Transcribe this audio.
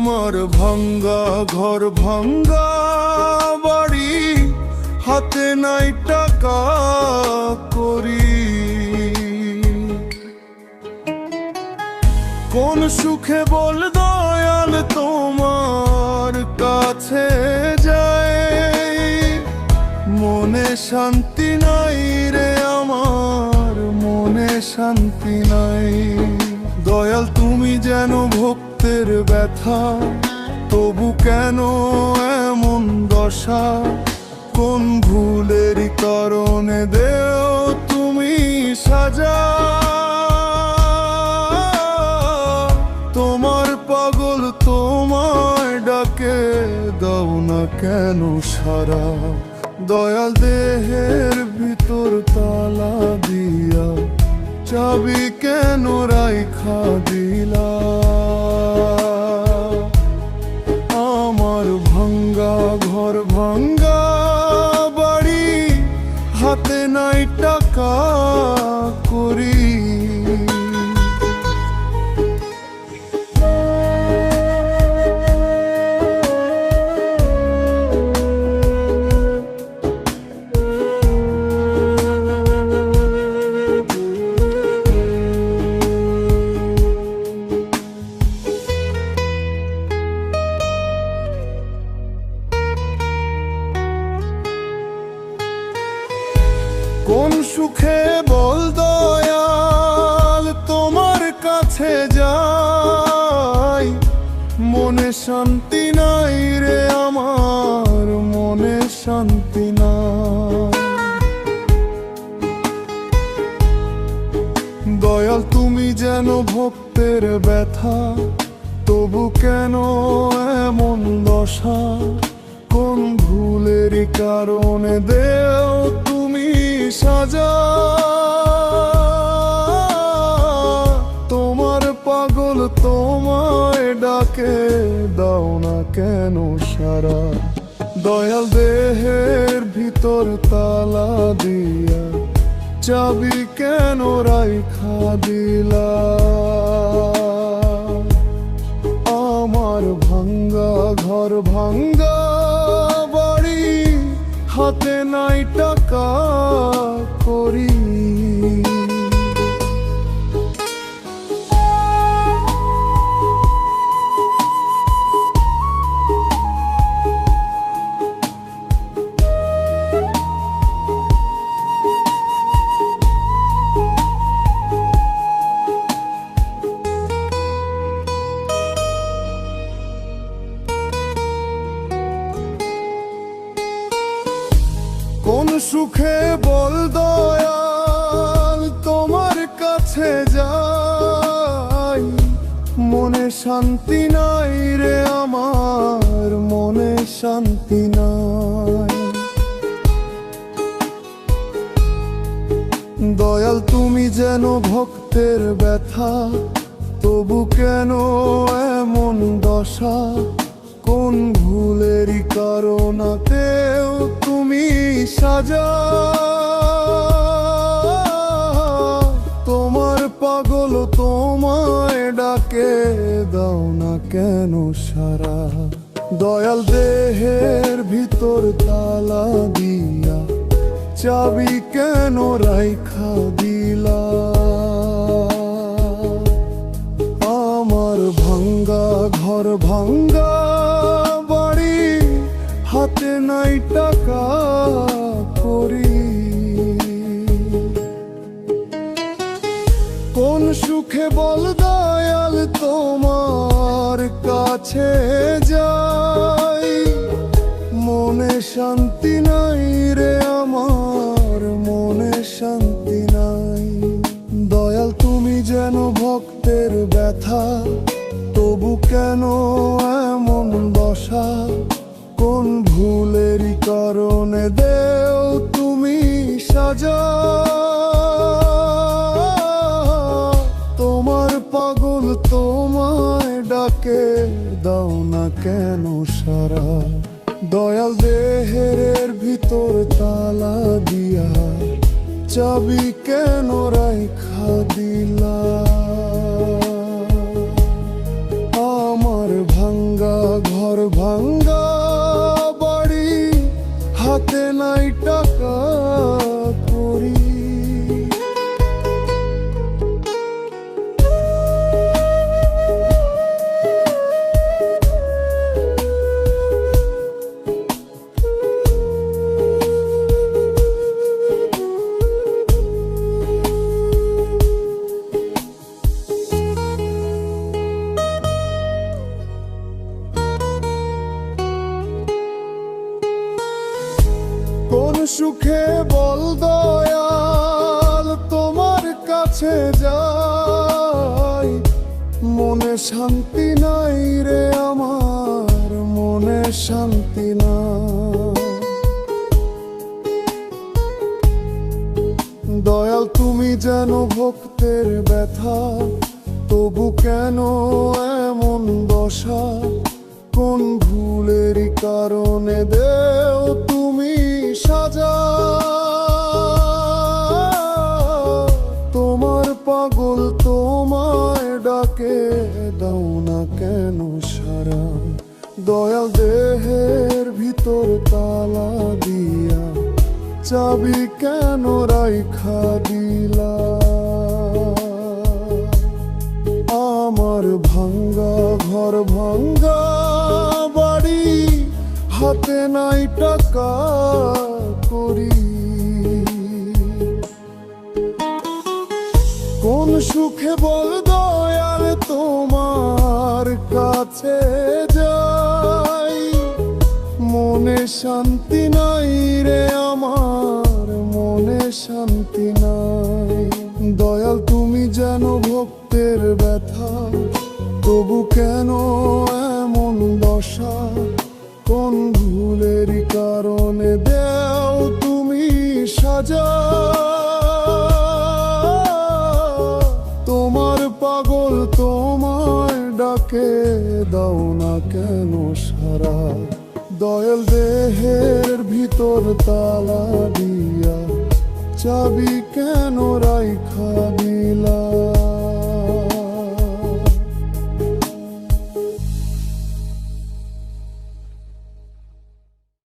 আমার ভাঙ্গা ঘর ভাঙ্গা বাড়ি, হাতে নাই টাকা করি। কোন সুখে বল দয়াল তোমার কাছে যায়, মনে শান্তি নাই রে আমার, মনে শান্তি নাই। দয়াল তুমি যেন ভক্তের ব্যথা, তবু কেন এমন দশা? কোন ভুলের কারণে দেও তুমি সাজা? তোমার পাগল তোমায় ডাকে, দাও না কেন সারা? দয়াল দেহের ভিতর তালা দিয়া, চাবি কেন রাইখা দিলা? আমার ভাঙ্গা ঘর ভাঙ্গা বাড়ি, হাতে নাই টাকা করি। কোন সুখে বল দয়াল তোমার কাছে যাই, মনে শান্তি নাই রে আমার, মনে শান্তি নাই। দয়াল তুমি যেন ভক্তের ব্যথা, তবু কেন এমন দশা? কোন ভুলের কারণে দেও তুমি সাজা? তোমার পাগল তোমায় ডাকে, দাও না কেন সারা? দয়াল দেহের ভিতর তালা দিয়া, চাবি কেন রাইখা দিলা? আমার ভাঙ্গা ঘর ভাঙ্গা বাড়ি, হাতে নাই টাকা করি। কোন সুখে বল দয়াল তোমার কাছে যাই, মনে শান্তি নাই রে আমার, মনে শান্তি নাই। দয়াল তুমি যেন ভক্তের ব্যথা, তবু কেন এমন দশা? কোন ভুলেরই কারণেও তুমি সাজা? তোমার পাগল তোমায় ডাকে, দাও না কেন সারা? দয়াল দেহের ভিতর তালা দিয়া, চাবি কেন রাইখা দিলা? আমার ভাঙ্গা ঘর ভাঙ্গা বাড়ি, হাতে নাই টাকা করি। কোন সুখে বল দয়াল তোমার কাছে যাই, মনে শান্তি নাই রে আমার, মনে শান্তি নাই। দয়াল তুমি যেন ভক্তের ব্যথা, তবু কেন এমন দশা? কোন ভুলেরই কারণে দেও তুমি সাজা? তোমার পাগল তোমায় ডাকে, দাও না কেন সারা? দয়াল দেহের ভিতর তালা দিয়া, চাবি কেন রাইখা দিলা? আমার ভাঙ্গা ঘর ভাঙ্গা বাড়ি, হাতে নাই টাকা করি। কোন সুখে বল দয়াল তোমার কাছে যাই, মনে শান্তি নাই রে আমার, মনে শান্তি নাই। দয়াল তুমি যেন ভক্তের ব্যথা, তবু কেন এমন দশা? কোন ভুলেরই কারণে দেও তুমি সাজা? তোমার পাগল তোমায় ডাকে, দাও না কেন সারা? দয়াল দেহের ভিতর তালা দিয়া, চাবি কেন রাইখা দিলা? আমার ভাঙ্গা ঘর ভাঙ্গা বাড়ি, হাতে নাই টাকা করি। কোন সুখে বল দয়াল তোমার কাছে যাই, মনে শান্তি নাই রে আমার, মনে শান্তি নাই। দয়াল তুমি যেন ভক্তের ব্যথা, তবু কেন এমন দশা? কোন ভুলেরই কারণে দেও তুমি সাজা? তোমার পাগল তোমায় ডাকে, দাও না কেন সারা? দয়াল দেহের ভিতর তালা দিয়া, চাবি কেন রাইখা